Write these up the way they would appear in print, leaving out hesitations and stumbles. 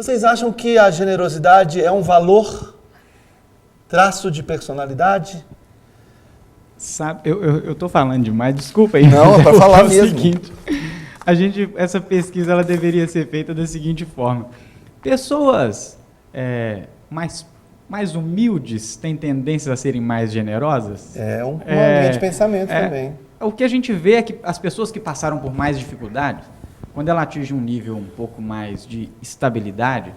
Vocês acham que a generosidade é um valor, traço de personalidade? Sabe, eu tô falando demais, desculpa aí. Não, é para falar mesmo. Seguinte, essa pesquisa ela deveria ser feita da seguinte forma. Pessoas mais humildes têm tendências a serem mais generosas? É uma linha de pensamento também. O que a gente vê é que as pessoas que passaram por mais dificuldade, quando ela atinge um nível um pouco mais de estabilidade,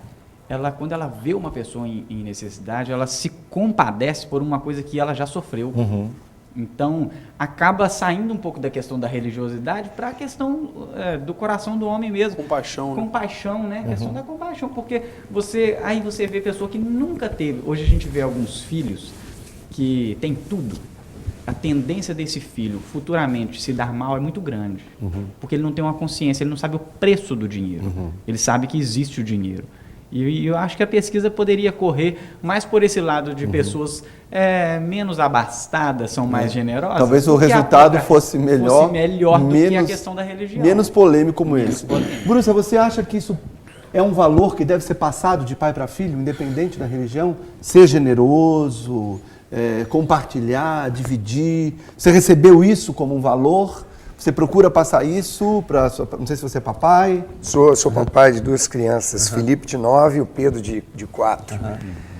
quando ela vê uma pessoa em necessidade, ela se compadece por uma coisa que ela já sofreu. Uhum. Então, acaba saindo um pouco da questão da religiosidade para a questão do coração do homem mesmo. Compaixão. Compaixão, né? A questão da compaixão, porque você vê pessoa que nunca teve. Hoje a gente vê alguns filhos que têm tudo. A tendência desse filho futuramente se dar mal é muito grande, porque ele não tem uma consciência, ele não sabe o preço do dinheiro. Ele sabe que existe o dinheiro. E eu acho que a pesquisa poderia correr mais por esse lado de pessoas menos abastadas, são mais generosas. Talvez o resultado fosse melhor do que a questão da religião. Menos polêmico como esse. Bruce, você acha que isso é um valor que deve ser passado de pai para filho, independente da religião? Ser generoso, compartilhar, dividir. Você recebeu isso como um valor? Você procura passar isso para... Não sei se você é papai. Sou papai de 2 crianças, Felipe de 9 e o Pedro de 4.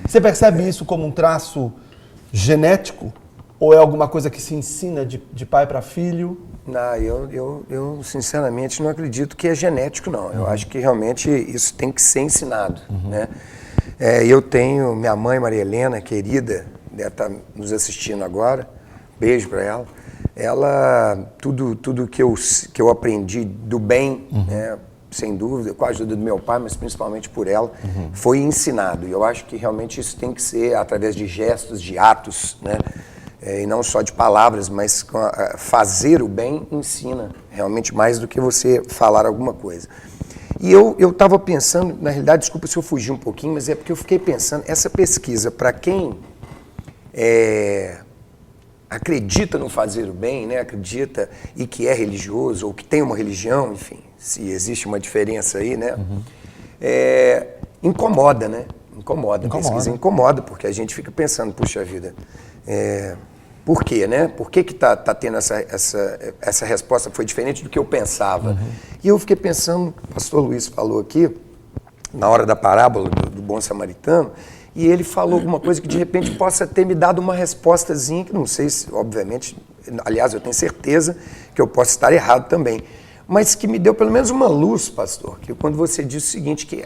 Você percebe isso como um traço genético? Ou é alguma coisa que se ensina de pai para filho? Não, eu sinceramente não acredito que é genético, não. Eu acho que realmente isso tem que ser ensinado, né? Eu tenho minha mãe, Maria Helena, querida, deve estar nos assistindo agora, beijo para ela. Ela, tudo que eu aprendi do bem, né, sem dúvida, com a ajuda do meu pai, mas principalmente por ela, foi ensinado. E eu acho que realmente isso tem que ser através de gestos, de atos, né? E não só de palavras, mas fazer o bem ensina realmente mais do que você falar alguma coisa. E eu estava pensando, na realidade, desculpa se eu fugi um pouquinho, mas é porque eu fiquei pensando, essa pesquisa, para quem acredita no fazer o bem, né? Acredita e que é religioso, ou que tem uma religião, enfim, se existe uma diferença aí, né? Incomoda, né? Incomoda. A pesquisa incomoda, porque a gente fica pensando, puxa vida, por quê, né? Por que tá tendo essa resposta foi diferente do que eu pensava? E eu fiquei pensando, o pastor Luiz falou aqui, na hora da parábola do bom samaritano, e ele falou alguma coisa que de repente possa ter me dado uma respostazinha, que não sei se, obviamente, aliás, eu tenho certeza que eu posso estar errado também, mas que me deu pelo menos uma luz, pastor, que quando você diz o seguinte, que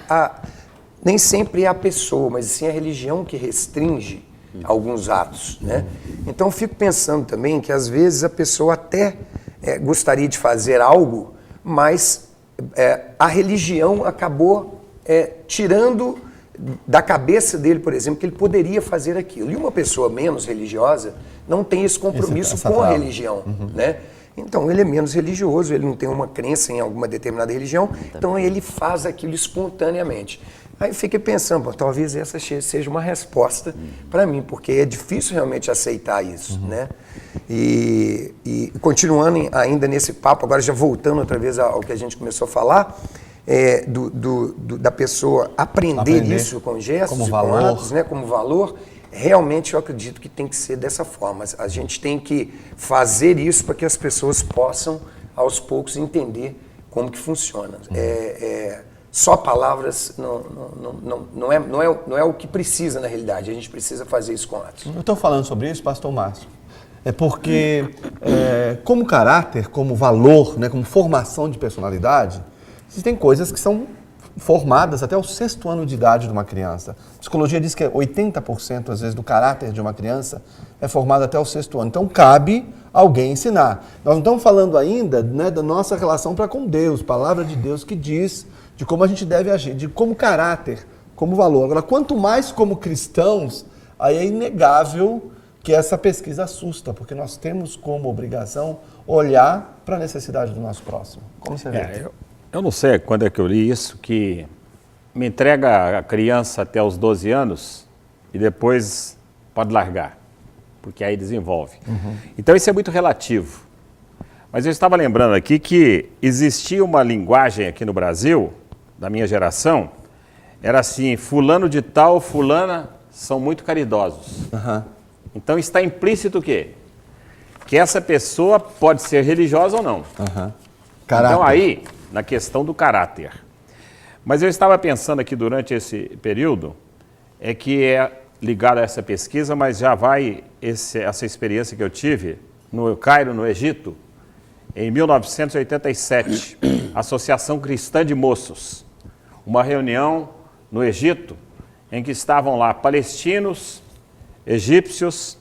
nem sempre é a pessoa, mas sim a religião que restringe alguns atos, né? Então eu fico pensando também que às vezes a pessoa até gostaria de fazer algo, mas a religião acabou tirando da cabeça dele, por exemplo, que ele poderia fazer aquilo. E uma pessoa menos religiosa não tem esse compromisso com a religião, né? Então ele é menos religioso, ele não tem uma crença em alguma determinada religião, então ele faz aquilo espontaneamente. Aí eu fiquei pensando, talvez essa seja uma resposta para mim, porque é difícil realmente aceitar isso, né? E continuando ainda nesse papo, agora já voltando outra vez ao que a gente começou a falar, da pessoa aprender isso com gestos, como com atos, né, como valor, realmente eu acredito que tem que ser dessa forma. A gente tem que fazer isso para que as pessoas possam, aos poucos, entender como que funciona. Só palavras não é o que precisa na realidade, a gente precisa fazer isso com atos. Eu estou falando sobre isso, pastor Márcio, porque como caráter, como valor, né, como formação de personalidade, existem coisas que são formadas até o 6º ano de idade de uma criança. A psicologia diz que 80% às vezes do caráter de uma criança é formado até o 6º ano. Então cabe alguém ensinar. Nós não estamos falando ainda, né, da nossa relação para com Deus, palavra de Deus que diz de como a gente deve agir, de como caráter, como valor. Agora, quanto mais como cristãos, aí é inegável que essa pesquisa assusta, porque nós temos como obrigação olhar para a necessidade do nosso próximo. Como você vê? Eu não sei quando é que eu li isso, que me entrega a criança até os 12 anos e depois pode largar, porque aí desenvolve. Então isso é muito relativo. Mas eu estava lembrando aqui que existia uma linguagem aqui no Brasil, da minha geração, era assim, fulano de tal, fulana, são muito caridosos. Então está implícito o quê? Que essa pessoa pode ser religiosa ou não. Então aí, na questão do caráter. Mas eu estava pensando aqui durante esse período, é que é ligado a essa pesquisa, mas já vai essa experiência que eu tive no Cairo, no Egito, em 1987, Associação Cristã de Moços, uma reunião no Egito, em que estavam lá palestinos, egípcios,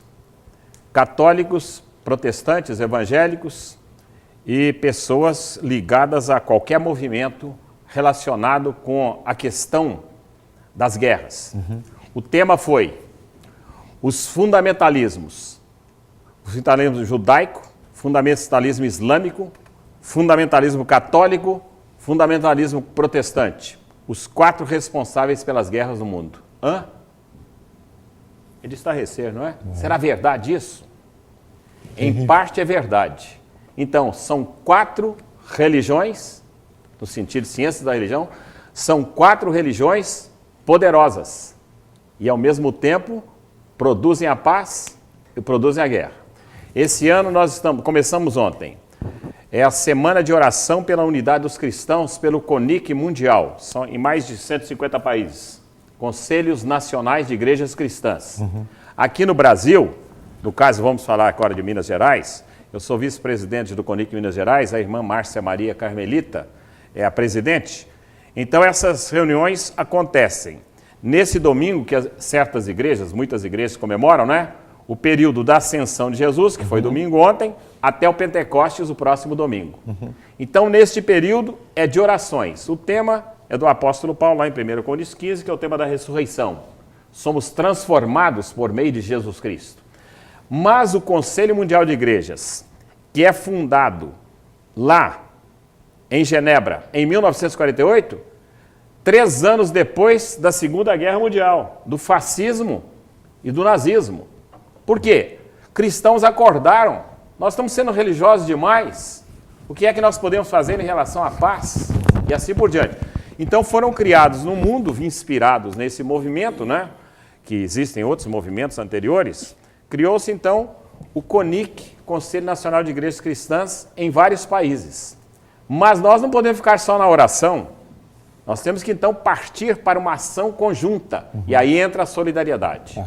católicos, protestantes, evangélicos e pessoas ligadas a qualquer movimento relacionado com a questão das guerras. O tema foi os fundamentalismos. O fundamentalismo judaico, fundamentalismo islâmico, fundamentalismo católico, fundamentalismo protestante. Os 4 responsáveis pelas guerras no mundo. É de estarrecer, não é? Será verdade isso? Em parte é verdade. Então, são 4 religiões, no sentido de ciências da religião, são 4 religiões poderosas e, ao mesmo tempo, produzem a paz e produzem a guerra. Esse ano começamos ontem, é a Semana de Oração pela Unidade dos Cristãos pelo CONIC Mundial, são em mais de 150 países, Conselhos Nacionais de Igrejas Cristãs. Aqui no Brasil, no caso vamos falar agora de Minas Gerais, eu sou vice-presidente do CONIC Minas Gerais, a irmã Márcia Maria Carmelita é a presidente. Então essas reuniões acontecem nesse domingo que certas igrejas, muitas igrejas comemoram, né? O período da ascensão de Jesus, que foi domingo ontem, até o Pentecostes, o próximo domingo. Então, neste período é de orações. O tema é do apóstolo Paulo, lá em 1 Coríntios 15, que é o tema da ressurreição. Somos transformados por meio de Jesus Cristo. Mas o Conselho Mundial de Igrejas, que é fundado lá em Genebra, em 1948, 3 anos depois da Segunda Guerra Mundial, do fascismo e do nazismo. Por quê? Cristãos acordaram, nós estamos sendo religiosos demais, o que é que nós podemos fazer em relação à paz? E assim por diante. Então foram criados no mundo, inspirados nesse movimento, né? Que existem outros movimentos anteriores, criou-se então o CONIC, Conselho Nacional de Igrejas Cristãs, em vários países. Mas nós não podemos ficar só na oração, nós temos que então partir para uma ação conjunta, e aí entra a solidariedade.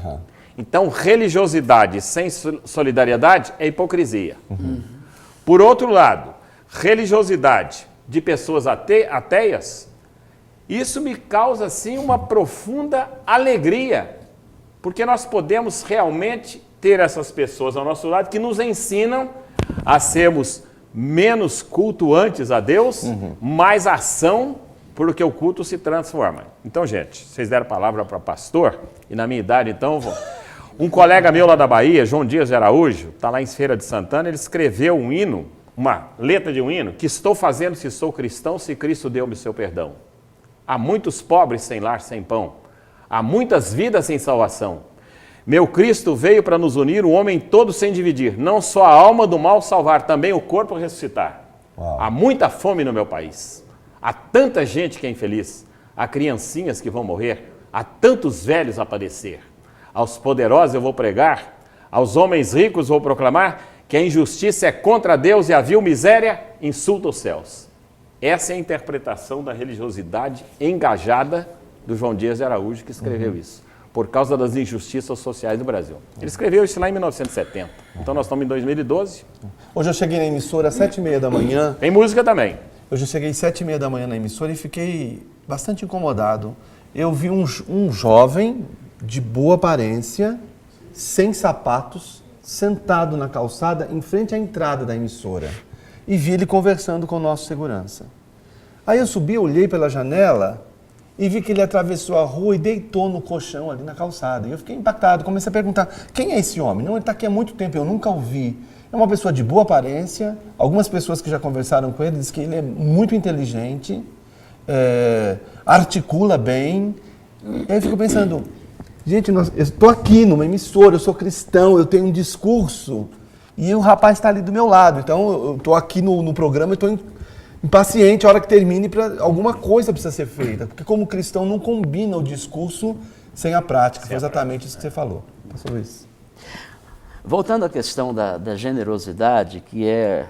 Então, religiosidade sem solidariedade é hipocrisia. Por outro lado, religiosidade de pessoas ateias, isso me causa, assim, uma profunda alegria, porque nós podemos realmente ter essas pessoas ao nosso lado que nos ensinam a sermos menos cultuantes a Deus, mais ação, porque o culto se transforma. Então, gente, vocês deram palavra para pastor, e na minha idade, então, um colega meu lá da Bahia, João Dias de Araújo, está lá em Feira de Santana, ele escreveu um hino, uma letra de um hino, que estou fazendo se sou cristão, se Cristo deu-me seu perdão. Há muitos pobres sem lar, sem pão, há muitas vidas sem salvação. Meu Cristo veio para nos unir, o homem todo sem dividir, não só a alma do mal salvar, também o corpo ressuscitar. Há muita fome no meu país, há tanta gente que é infeliz, há criancinhas que vão morrer, há tantos velhos a padecer. Aos poderosos eu vou pregar, aos homens ricos vou proclamar que a injustiça é contra Deus e a vil miséria insulta os céus. Essa é a interpretação da religiosidade engajada do João Dias de Araújo, que escreveu isso, por causa das injustiças sociais do Brasil. Ele escreveu isso lá em 1970, então nós estamos em 2012. Hoje eu cheguei na emissora às 7h30 da manhã. Tem música também. Hoje eu cheguei às 7h30 da manhã na emissora e fiquei bastante incomodado. Eu vi um jovem de boa aparência, sem sapatos, sentado na calçada em frente à entrada da emissora. E vi ele conversando com o nosso segurança. Aí eu subi, olhei pela janela e vi que ele atravessou a rua e deitou no colchão ali na calçada. E eu fiquei impactado, comecei a perguntar, quem é esse homem? Não, ele está aqui há muito tempo, eu nunca o vi. É uma pessoa de boa aparência, algumas pessoas que já conversaram com ele dizem que ele é muito inteligente, articula bem. E aí eu fico pensando, gente, eu estou aqui numa emissora, eu sou cristão, eu tenho um discurso, e o rapaz está ali do meu lado. Então, eu estou aqui no programa e estou impaciente a hora que termine, alguma coisa precisa ser feita. Porque como cristão não combina o discurso sem a prática. Foi exatamente isso que você falou. Pastor Luiz. Voltando à questão da generosidade, que é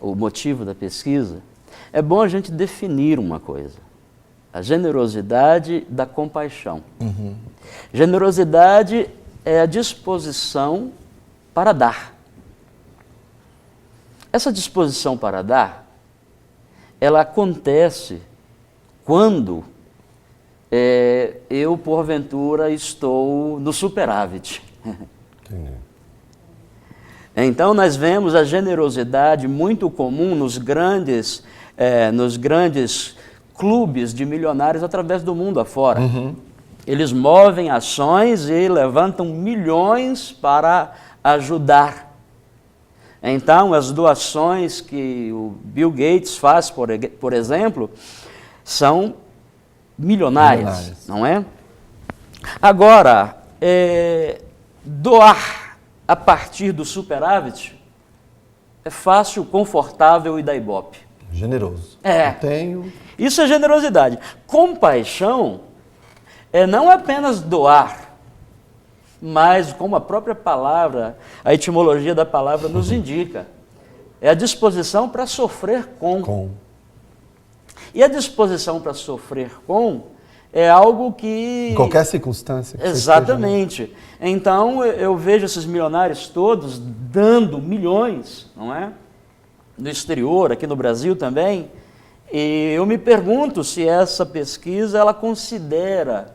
o motivo da pesquisa, é bom a gente definir uma coisa. A generosidade da compaixão. Generosidade é a disposição para dar. Essa disposição para dar, ela acontece quando eu, porventura, estou no superávit. Entendi. Então, nós vemos a generosidade muito comum nos grandes clubes de milionários através do mundo afora. Eles movem ações e levantam milhões para ajudar. Então, as doações que o Bill Gates faz, por exemplo, são milionárias, não é? Agora, doar a partir do superávit é fácil, confortável e dá ibope. Generoso. É. Eu tenho... Isso é generosidade. Compaixão é não apenas doar, mas como a própria palavra, a etimologia da palavra nos indica, é a disposição para sofrer com. E a disposição para sofrer com é algo que... Em qualquer circunstância. Que exatamente. Você esteja, né? Então, eu vejo esses milionários todos dando milhões, não é? No exterior, aqui no Brasil também. E eu me pergunto se essa pesquisa, ela considera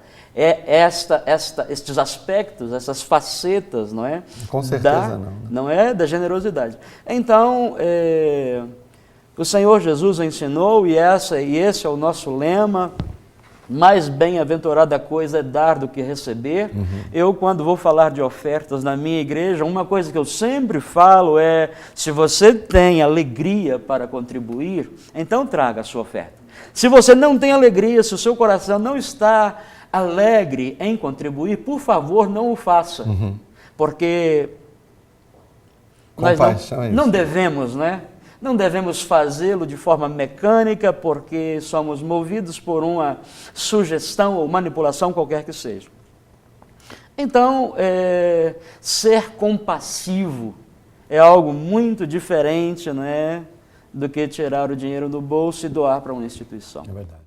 estes aspectos, essas facetas, não é? Com certeza não. Não é? Da generosidade. Então, o Senhor Jesus ensinou, e esse é o nosso lema: mais bem-aventurada coisa é dar do que receber. Eu, quando vou falar de ofertas na minha igreja, uma coisa que eu sempre falo é: se você tem alegria para contribuir, então traga a sua oferta. Se você não tem alegria, se o seu coração não está alegre em contribuir, por favor, não o faça. Porque nós não devemos, né? Não devemos fazê-lo de forma mecânica, porque somos movidos por uma sugestão ou manipulação qualquer que seja. Então, ser compassivo é algo muito diferente, né, do que tirar o dinheiro do bolso e doar para uma instituição. É verdade.